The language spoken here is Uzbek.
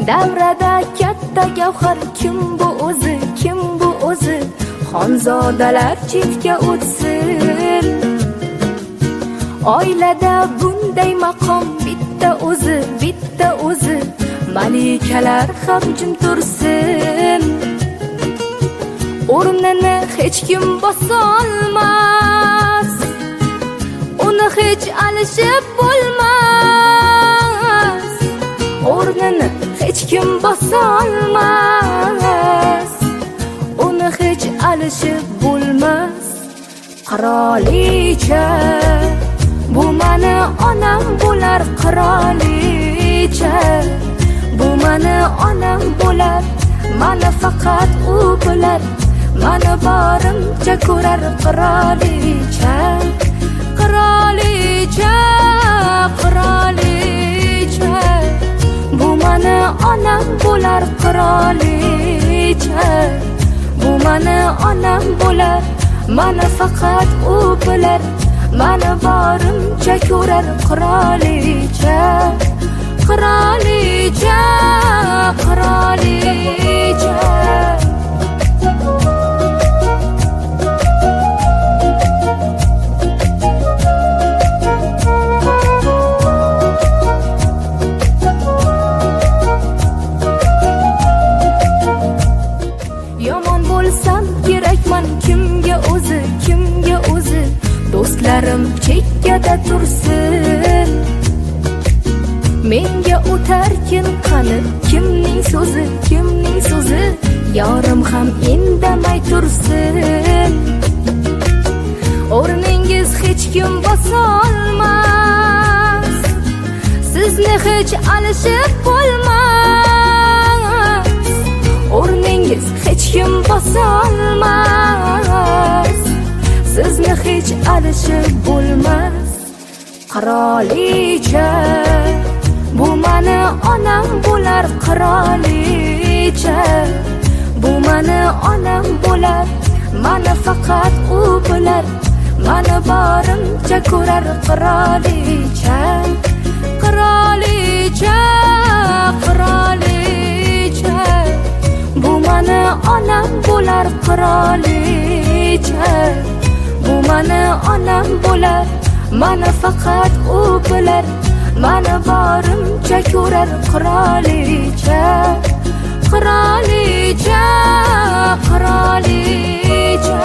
Davrada katta gavhar kim bu o'zi, kim bu o'zi? Xonzodalar chetga o'tsin. Oilada bunday maqom bitta o'zi, bitta o'zi. Malikalar ham jim tursin. O'rnini hech kim bosolmas, uni hech alishib bo'lmas. O'rnini hech kim bosolmas, uni hech alishib bo'lmas. Qirolicha, bu mani onam bo'lar. Qirolicha, bu mani onam bo'lar. Mani faqat u bilar, mani borimcha ko'rar. Qirolicha, qirolicha, qirolicha, bu mani onam bo'lar. Qirolicha, bu mani onam bo'lar. Mani faqat u bilar, mani borimcha ko'rar. Qirolicha, qirolicha, qirolicha. Yomon bo'lsam kerakman kimga o'zi, kimga o'zi? Do'stlarim chekkada tursin. Menga o'tarkin qani kimning so'zi, kimning so'zi? Yorim ham indamay tursin. O'rningiz hech kim bosolmas, sizni hech alishib bo'lmas. O'rningiz hech kim bosolmas, sizni hech alishib bo'lmas. Qirolicha, bu mani onam bo'lar. Qirolicha, bu mani onam bo'lar. Mani faqat u bilar, mani borimcha ko'rar. Qirolicha, qirolicha, qirolicha, bu mani onam bo'lar. Qirolicha, bu mani onam bo'lar. Mani faqat u bilar, mani borimcha ko'rar. Qirolicha, qirolicha, qirolicha.